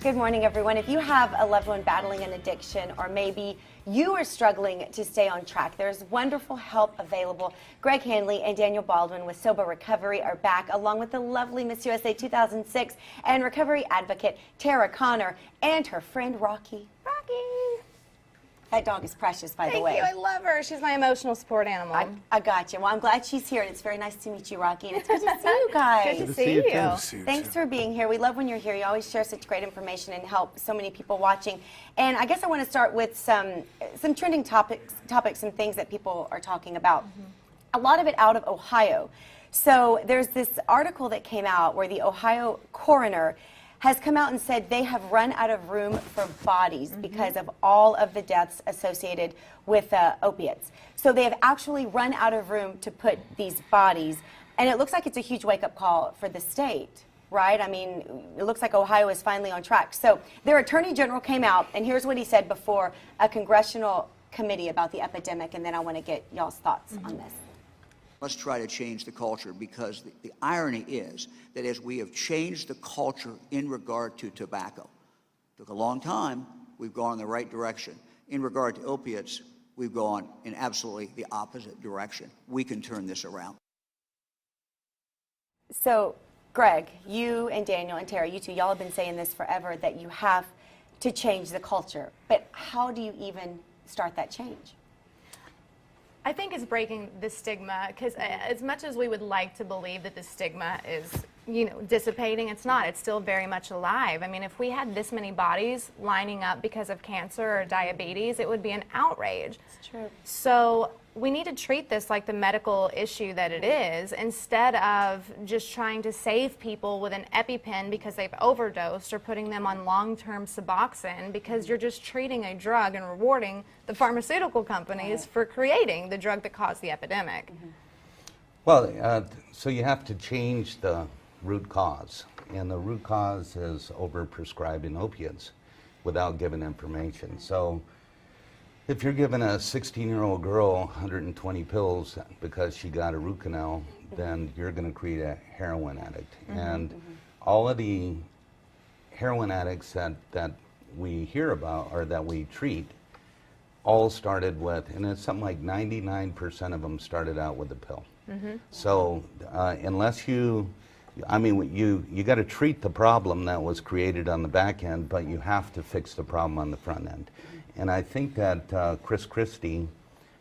Good morning, everyone. If you have a loved one battling an addiction, or maybe you are struggling to stay on track, there's wonderful help available. Greg Hannley and Daniel Baldwin with Soba Recovery are back, along with the lovely Miss USA 2006 and recovery advocate Tara Connor and her friend Rocky. Rocky! That dog is precious, by the way. Thank you. I love her. She's my emotional support animal. I got you. Well, I'm glad she's here, and it's very nice to meet you, Rocky. And it's good to see you guys. Good to see you. Thanks for being here. We love when you're here. You always share such great information and help so many people watching. And I guess I want to start with some trending topics and things that people are talking about. A lot of it out of Ohio. So there's this article that came out where the Ohio coroner has come out and said they have run out of room for bodies because of all of the deaths associated with opiates. So they have actually run out of room to put these bodies, and it looks like it's a huge wake-up call for the state, right? I mean, it looks like Ohio is finally on track. So their attorney general came out, and here's what he said before a congressional committee about the epidemic, and then I want to get y'all's thoughts on this. Let's try to change the culture, because the irony is that as we have changed the culture in regard to tobacco, took a long time, we've gone in the right direction. In regard to opiates, we've gone in absolutely the opposite direction. We can turn this around. So, Greg, you and Daniel and Tara, you two, y'all have been saying this forever, that you have to change the culture. But how do you even start that change? I think it's breaking the stigma, because as much as we would like to believe that the stigma is, dissipating, it's not. It's still very much alive. I mean, if we had this many bodies lining up because of cancer or diabetes, it would be an outrage. It's true. So we need to treat this like the medical issue that it is, instead of just trying to save people with an EpiPen because they've overdosed, or putting them on long-term Suboxone, because you're just treating a drug and rewarding the pharmaceutical companies for creating the drug that caused the epidemic. Well, so you have to change the root cause, and the root cause is overprescribing opiates without giving information. So if you're giving a 16-year-old girl 120 pills because she got a root canal, then you're going to create a heroin addict. And all of the heroin addicts that we hear about, or that we treat, all started with, and it's something like 99% of them started out with a pill. So unless you got to treat the problem that was created on the back end, but you have to fix the problem on the front end. And I think that Chris Christie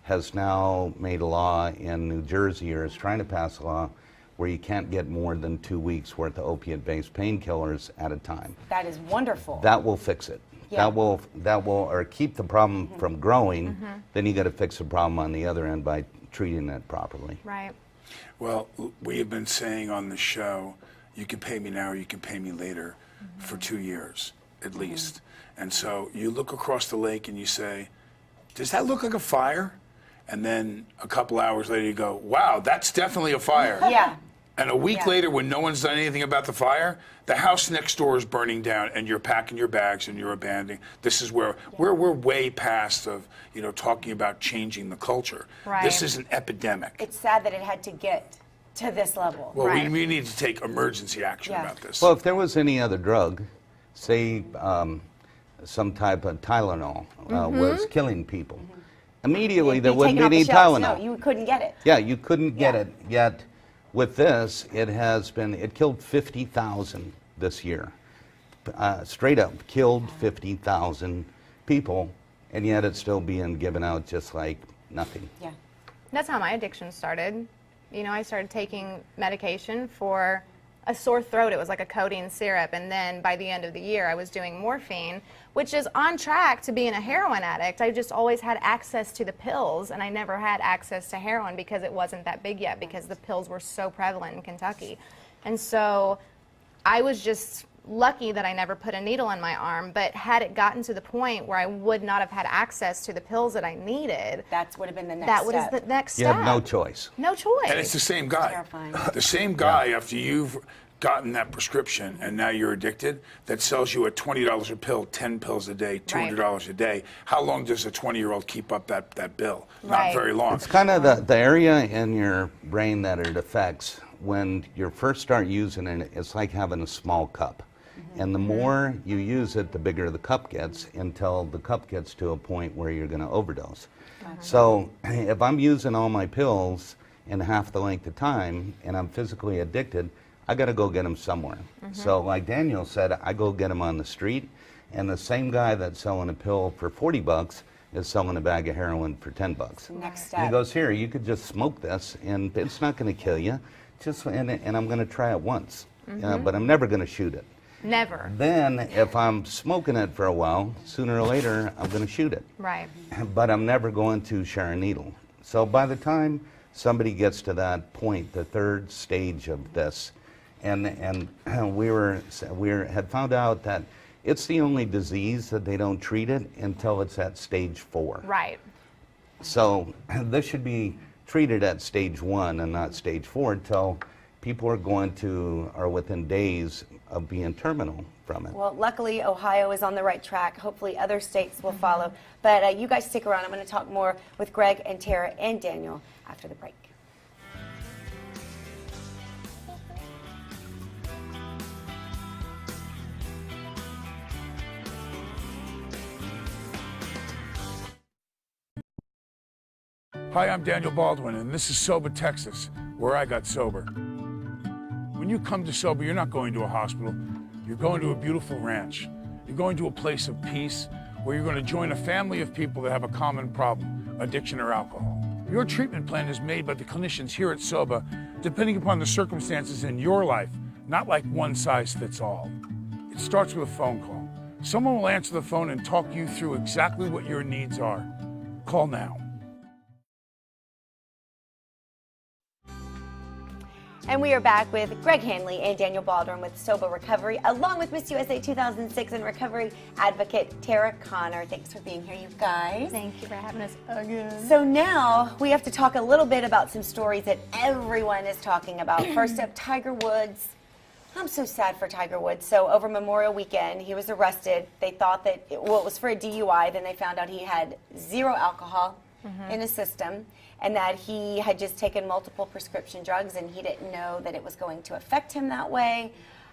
has now made a law in New Jersey, or is trying to pass a law, where you can't get more than 2 weeks worth of opiate-based painkillers at a time. That is wonderful. That will fix it. Yeah. That will or keep the problem from growing. Then you got to fix the problem on the other end by treating it properly. Right. Well, we have been saying on the show, you can pay me now or you can pay me later, for 2 years at least. And so you look across the lake and you say, does that look like a fire? And then a couple hours later you go, wow, that's definitely a fire. Yeah. And a week later, when no one's done anything about the fire, the house next door is burning down, and you're packing your bags and you're abandoning. This is where we're way past of talking about changing the culture. Right. This is an epidemic. It's sad that it had to get to this level. Well, Right. we need to take emergency action about this. Well, if there was any other drug, say some type of Tylenol was killing people, immediately there wouldn't be any Tylenol. No, you couldn't get it. Yeah, you couldn't get it. Yet with this, it killed 50,000 this year. Straight up killed 50,000 people, and yet it's still being given out just like nothing. Yeah. That's how my addiction started. I started taking medication for a sore throat. It was like a codeine syrup, and then by the end of the year I was doing morphine, which is on track to being a heroin addict. I just always had access to the pills, and I never had access to heroin because it wasn't that big yet, because the pills were so prevalent in Kentucky. And so I was just lucky that I never put a needle in my arm, but had it gotten to the point where I would not have had access to the pills that I needed, that would have been the next that step. was the next You step. have no choice. No choice. And it's the same guy. Terrifying. The same guy, after you've gotten that prescription and now you're addicted, that sells you at $20 a pill, 10 pills a day, $200 a day. How long does a 20-year-old keep up that bill? Right. Not very long. It's kind of the area in your brain that it affects. When you first start using it, it's like having a small cup. And the more you use it, the bigger the cup gets until the cup gets to a point where you're going to overdose. So if I'm using all my pills in half the length of time and I'm physically addicted, I got to go get them somewhere. So like Daniel said, I go get them on the street, and the same guy that's selling a pill for 40 bucks is selling a bag of heroin for 10 bucks. Next And he step. goes, here, you could just smoke this and it's not going to kill you. And I'm going to try it once, but I'm never going to shoot it. Never. Then, if I'm smoking it for a while, sooner or later, I'm going to shoot it. Right. But I'm never going to share a needle. So by the time somebody gets to that point, the third stage of this, and we had found out that it's the only disease that they don't treat it until it's at stage 4. Right. So this should be treated at stage 1 and not stage 4 until people are within days of being terminal from it. Well, luckily, Ohio is on the right track. Hopefully, other states will follow. But you guys stick around. I'm going to talk more with Greg and Tara and Daniel after the break. Hi, I'm Daniel Baldwin, and this is Soba, Texas, where I got sober. When you come to Soba, you're not going to a hospital. You're going to a beautiful ranch. You're going to a place of peace where you're going to join a family of people that have a common problem, addiction or alcohol. Your treatment plan is made by the clinicians here at Soba, depending upon the circumstances in your life, not like one size fits all. It starts with a phone call. Someone will answer the phone and talk you through exactly what your needs are. Call now. And we are back with Greg Hannley and Daniel Baldwin with Soba Recovery, along with Miss USA 2006 and recovery advocate Tara Connor. Thanks for being here, you guys. Thank you for having us again. So now we have to talk a little bit about some stories that everyone is talking about. First up, Tiger Woods. I'm so sad for Tiger Woods. So over Memorial Weekend, he was arrested. They thought that, it was for a DUI. Then they found out he had 0 alcohol in his system, and that he had just taken multiple prescription drugs, and he didn't know that it was going to affect him that way.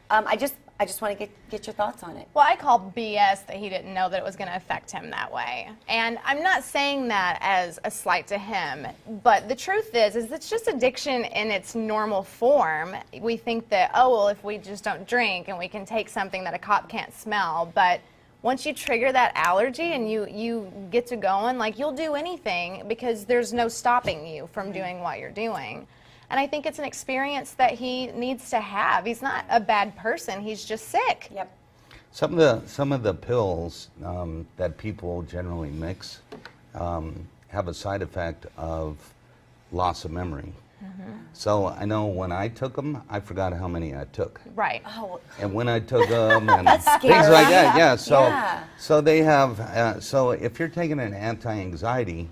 I just want to get your thoughts on it. Well, I call BS that he didn't know that it was going to affect him that way. And I'm not saying that as a slight to him, but the truth is it's just addiction in its normal form. We think that, oh, well, if we just don't drink and we can take something that a cop can't smell, but once you trigger that allergy and you get to going, like, you'll do anything because there's no stopping you from doing what you're doing. And I think it's an experience that he needs to have. He's not a bad person, he's just sick. Yep. Some of the pills that people generally mix have a side effect of loss of memory. So I know when I took them, I forgot how many I took. Right. Oh, And when I took them and That's things like scary. that, yeah. So, Yeah. so they have. So if you're taking an anti-anxiety,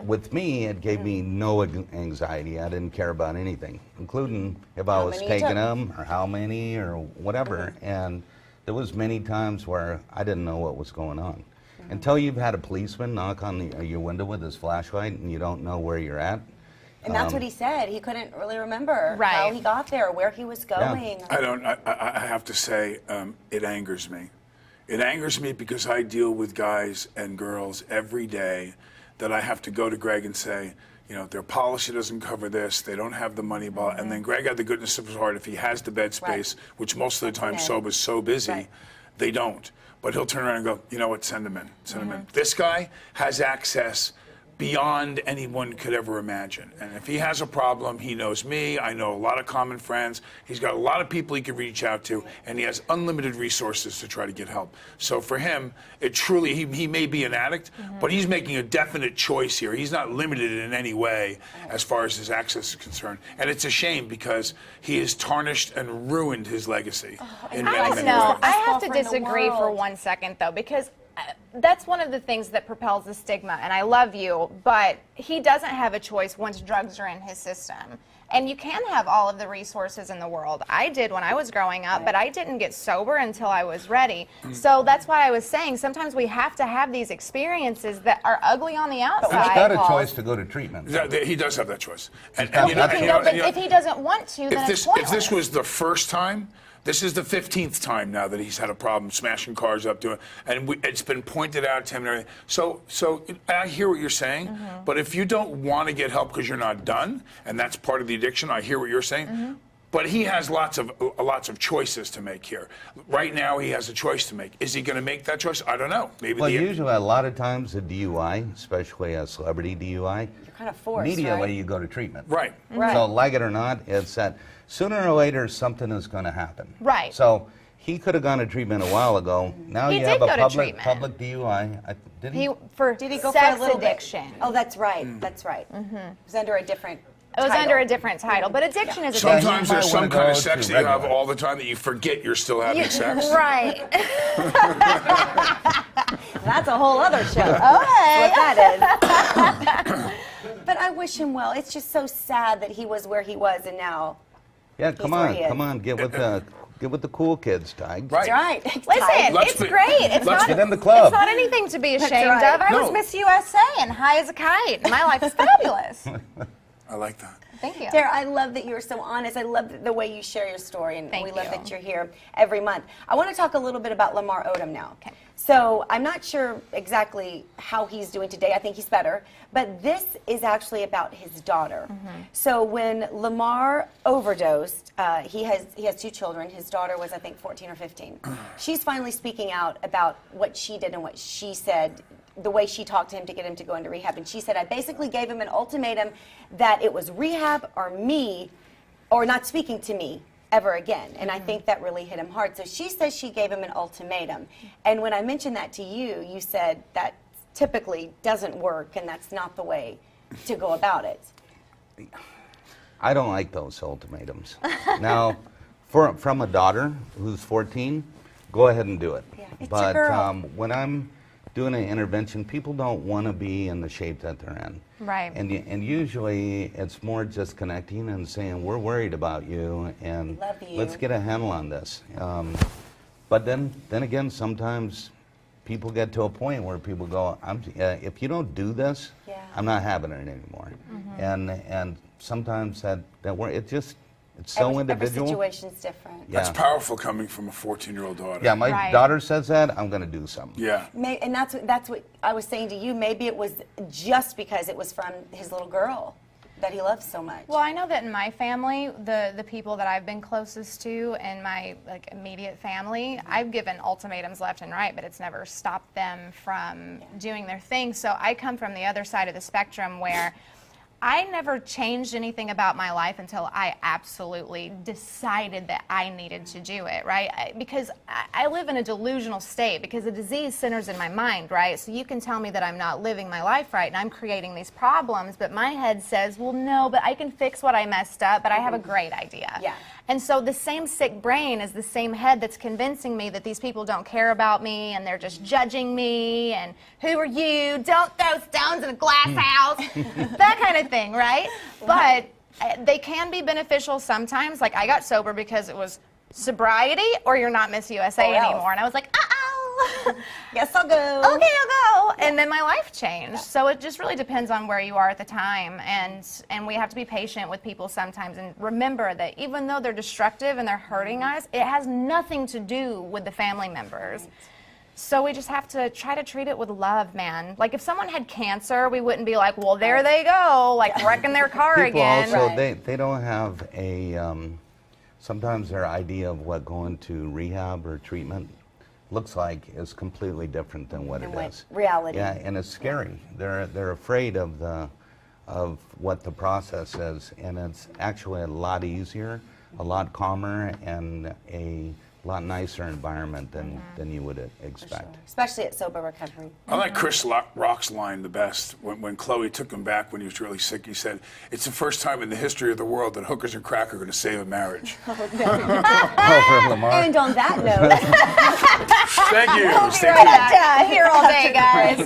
with me, it gave me no anxiety. I didn't care about anything, including if I How was many you taking took. them or how many or whatever. And there was many times where I didn't know what was going on. Until you've had a policeman knock on your window with his flashlight and you don't know where you're at. and that's what he said. He couldn't really remember how Right. he got there, where he was going. I have to say, it angers me. It angers me because I deal with guys and girls every day that I have to go to Greg and say, you know, their policy doesn't cover this, they don't have the money, blah, and then Greg had the goodness of his heart, if he has the bed space, which most of the time Right. Soba's so busy, Right. they don't. But he'll turn around and go, you know what, send him in, send him in. This guy has access beyond anyone could ever imagine. And if he has a problem, he knows me, I know a lot of common friends, he's got a lot of people he can reach out to, and he has unlimited resources to try to get help. So for him, it truly, he may be an addict, but he's making a definite choice here. He's not limited in any way as far as his access is concerned. And it's a shame because he has tarnished and ruined his legacy in many, I many know. ways. I have to Offer in the disagree for world. 1 second, though, because that's one of the things that propels the stigma, and I love you, but he doesn't have a choice once drugs are in his system. And you can have all of the resources in the world. I did when I was growing up, but I didn't get sober until I was ready. So that's why I was saying sometimes we have to have these experiences that are ugly on the He's outside. got a choice to go to treatment. He does have that choice. And got you know, that and No, you know- but and you know- if he doesn't want to, then it's if pointless. this was the first time This is the 15th time now that he's had a problem smashing cars up to him, and it's been pointed out to him and everything. So I hear what you're saying, but if you don't want to get help because you're not done, and that's part of the addiction, I hear what you're saying. But he has lots of choices to make here. Right now, he has a choice to make. Is he going to make that choice? I don't know. Maybe. Well, usually, a lot of times, a DUI, especially a celebrity DUI, You're kind of forced, immediately right? you go to treatment. Right. Right. So, like it or not, it's that sooner or later something is going to happen. Right. So he could have gone to treatment a while ago. Now He you did have a go to public treatment. DUI. Did he? He for Did he go sex for a little addiction. bit? Oh, that's right. That's right. It was under a different It was title. under a different title, but addiction is Yeah, addiction. Sometimes you there's might some wanna kind of go sex to that you have regular. all the time that you forget you're still having sex. Right. That's a whole other show. Okay. What that is. But I wish him well. It's just so sad that he was where he was and now. Yeah, come where on, he is. come on, get with the cool kids, Tig. Right. That's right. Listen, Let's it's be- great. It's let's not, get in the club. It's not anything to be ashamed right. of. I No. was Miss USA and high as a kite. My life is fabulous. I like that. Thank you. Tara, I love that you're so honest. I love the way you share your story, and Thank we love you. that you're here every month. I want to talk a little bit about Lamar Odom now. Okay. So I'm not sure exactly how he's doing today. I think he's better. But this is actually about his daughter. So when Lamar overdosed, he has 2 children. His daughter was, I think, 14 or 15. She's finally speaking out about what she did and what she said, the way she talked to him to get him to go into rehab. And she said, I basically gave him an ultimatum that it was rehab or me, or not speaking to me ever again. And I think that really hit him hard. So she says she gave him an ultimatum. And when I mentioned that to you, you said that typically doesn't work and that's not the way to go about it. I don't like those ultimatums. Now, from a daughter who's 14, go ahead and do it. Yeah, it's but your girl. when I'm doing an intervention, people don't want to be in the shape that they're in. Right. And usually it's more just connecting and saying, we're worried about you and Love you. let's get a handle on this. But then again, sometimes people get to a point where people go, if you don't do this, Yeah. I'm not having it anymore. And sometimes it's so individual. Every situation's different. Yeah. That's powerful coming from a 14-year-old daughter. Yeah, my Right. daughter says that, I'm going to do something. Yeah. And that's what I was saying to you. Maybe it was just because it was from his little girl that he loves so much. Well, I know that in my family, the people that I've been closest to in my immediate family, I've given ultimatums left and right, but it's never stopped them from doing their thing. So I come from the other side of the spectrum where I never changed anything about my life until I absolutely decided that I needed to do it, right? Because I live in a delusional state because the disease centers in my mind, right? So you can tell me that I'm not living my life right and I'm creating these problems, but my head says, well, no, but I can fix what I messed up, but I have a great idea. Yeah. And so the same sick brain is the same head that's convincing me that these people don't care about me and they're just judging me and who are you? Don't throw stones in a glass house. That kind of thing, right? But they can be beneficial sometimes. Like I got sober because it was sobriety or you're not Miss USA Or else. anymore. And I was like, Yes, I'll go. okay, I'll go. And then my life changed. So it just really depends on where you are at the time. And we have to be patient with people sometimes and remember that even though they're destructive and they're hurting us, it has nothing to do with the family members. So we just have to try to treat it with love, man. Like if someone had cancer, we wouldn't be like, well, there they go, like wrecking their car People again. also, they don't have sometimes their idea of what going to rehab or treatment looks like is completely different than what Than it what is. reality. Yeah, and it's scary. They're afraid of what the process is, and it's actually a lot easier, a lot calmer, and a lot nicer environment than you would expect. Especially at sober recovery. I like Chris Rock's line the best. When Chloe took him back when he was really sick, he said, it's the first time in the history of the world that hookers and crack are going to save a marriage. Oh, for Lamar. And on that note, Thank you. We'll be Stay right tuned. back here all day, guys.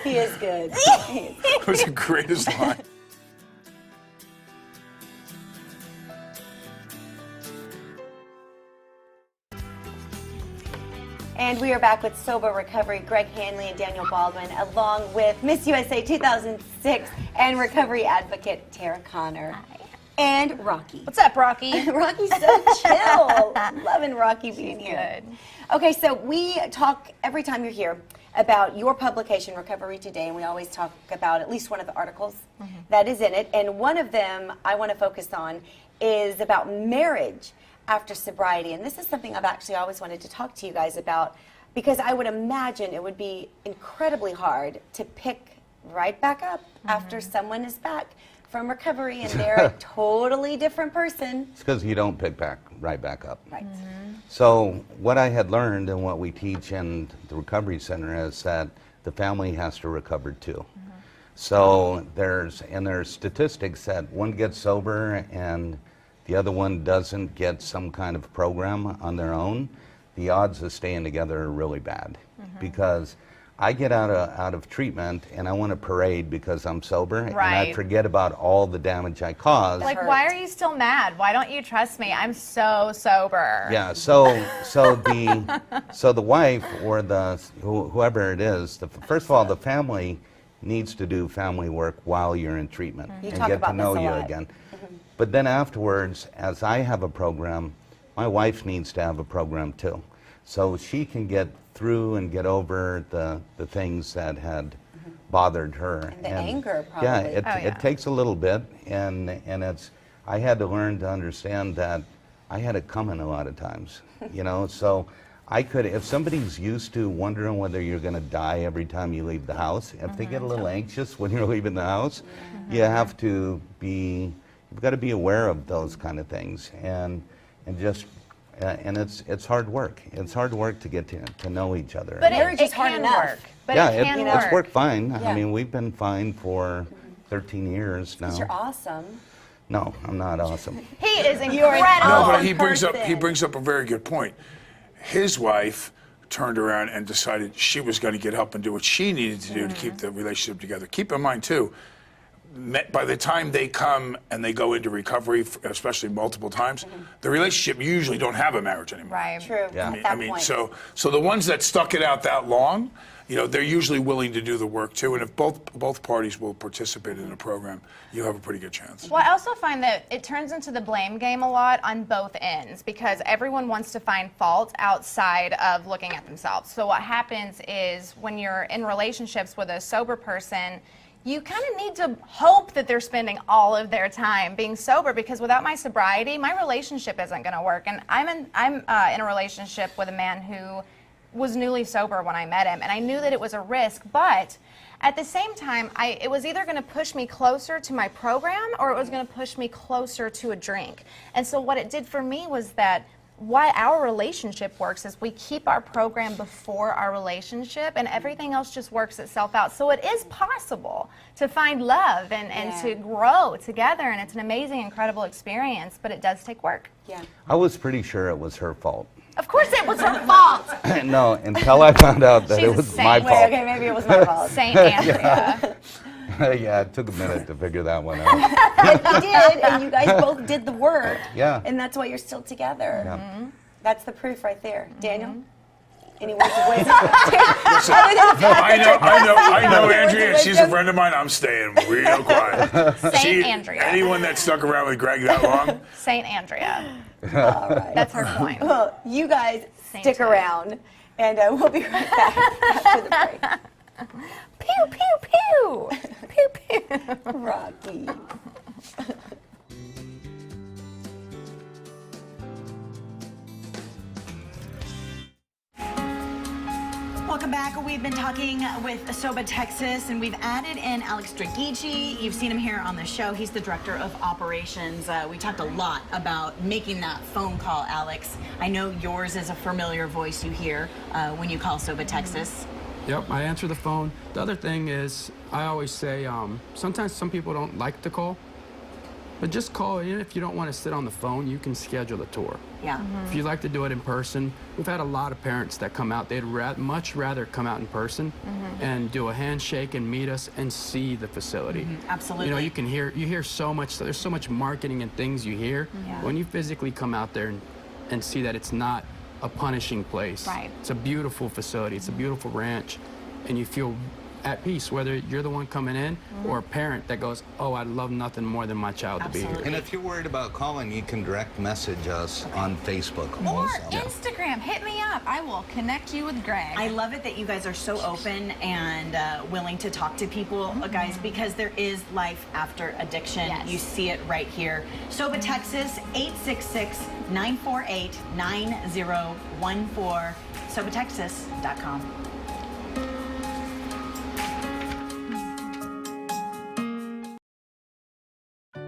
he is good. It was the greatest line. And we are back with Sober Recovery, Greg Hannley and Daniel Baldwin, along with Miss USA 2006 and recovery advocate Tara Connor. and Rocky. What's up, Rocky? Rocky's so chill. Loving Rocky being here. Good. Okay, so we talk every time you're here about your publication, Recovery Today, and we always talk about at least one of the articles that is in it. And one of them I want to focus on is about marriage after sobriety. And this is something I've actually always wanted to talk to you guys about, because I would imagine it would be incredibly hard to pick right back up after someone is back from recovery and they're a totally different person. It's because you don't pick right back up. Right. So what I had learned and what we teach in the Recovery Center is that the family has to recover too. So there's statistics that one gets sober and the other one doesn't get some kind of program on their own. The odds of staying together are really bad, because I get out of treatment and I want to parade because I'm sober, and I Right. forget about all the damage I caused. Like, why are you still mad? Why don't you trust me? I'm so sober. Yeah, so the wife or whoever it is, first of all, the family needs to do family work while you're in treatment You and talk get about to know this a you lot. again. But then afterwards, as I have a program, my wife needs to have a program too, so she can get through and get over the things that had bothered her. And the anger, probably. Yeah, Oh, yeah. it takes a little bit, and I had to learn to understand that I had it coming a lot of times, you know. So I could, if somebody's used to wondering whether you're going to die every time you leave the house, if they get a little anxious when you're leaving the house, you have to be, you've got to be aware of those kind of things, and just. And it's hard work. It's hard work to get to know each other. But Marriage it is hard can enough. work. But yeah, it can work. it's worked fine. Yeah. I mean, we've been fine for 13 years now. Because you're awesome. No, I'm not awesome. He is You're incredible. No, but awesome he brings person. up a very good point. His wife turned around and decided she was going to get help and do what she needed to do to keep the relationship together. Keep in mind too, by the time they come and they go into recovery, especially multiple times, the relationship usually don't have a marriage anymore. Right. True. Yeah. At that I mean, point. so the ones that stuck it out that long, you know, they're usually willing to do the work too. And if both parties will participate in the program, you have a pretty good chance. Well, I also find that it turns into the blame game a lot on both ends, because everyone wants to find fault outside of looking at themselves. So what happens is when you're in relationships with a sober person, you kind of need to hope that they're spending all of their time being sober, because without my sobriety, my relationship isn't going to work. And I'm in a relationship with a man who was newly sober when I met him, and I knew that it was a risk, but at the same time, it was either going to push me closer to my program or it was going to push me closer to a drink. And so what it did for me was that why our relationship works is we keep our program before our relationship, and everything else just works itself out. So it is possible to find love and to grow together, and it's an amazing, incredible experience, but it does take work. Yeah. I was pretty sure it was her fault. Of course it was her fault. No, until I found out that She's it was a my saint. Wait, fault. okay, maybe it was my fault. Saint Andrea. Yeah, it took a minute to figure that one out. But you did, and you guys both did the work. Yeah. And that's why you're still together. Yeah. That's the proof right there. Daniel? Any words of wisdom? I know, Andrea. She's a friend of mine. I'm staying real quiet. Saint Andrea. Anyone that stuck around with Greg that long, Saint Andrea. All right. That's her point. Well, you guys Saint stick Terry. around, and we'll be right back after the break. Pew, pew, pew. Pew, pew. Rocky. Welcome back. We've been talking with Soba, Texas, and we've added in Alex Dragici. You've seen him here on the show. He's the director of operations. We talked a lot about making that phone call, Alex. I know yours is a familiar voice you hear when you call Soba, Texas. Yep, I answer the phone. The other thing is, I always say, sometimes some people don't like to call, but just call in. If you don't want to sit on the phone, you can schedule a tour. Yeah. If you'd like to do it in person, we've had a lot of parents that come out. They'd much rather come out in person and do a handshake and meet us and see the facility. Absolutely. You know, you hear so much, there's so much marketing and things you hear. Yeah. When you physically come out there and see that it's not a punishing place. Right. It's a beautiful facility. It's a beautiful ranch, and you feel at peace, whether you're the one coming in or a parent that goes, oh, I'd love nothing more than my child to be here. And if you're worried about calling, you can direct message us on Facebook. Or also. Instagram, hit me up. I will connect you with Greg. I love it that you guys are so open and willing to talk to people, guys, because there is life after addiction. Yes. You see it right here. Soba, Texas, 866-948-9014, sobatexas.com.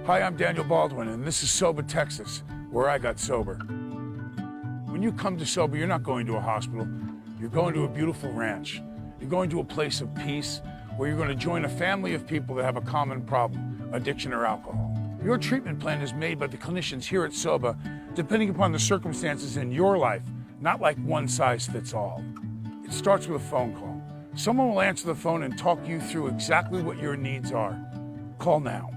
Hi, I'm Daniel Baldwin, and this is Soba, Texas, where I got sober. When you come to Soba, you're not going to a hospital. You're going to a beautiful ranch. You're going to a place of peace where you're going to join a family of people that have a common problem, addiction or alcohol. Your treatment plan is made by the clinicians here at Soba, depending upon the circumstances in your life, not like one size fits all. It starts with a phone call. Someone will answer the phone and talk you through exactly what your needs are. Call now.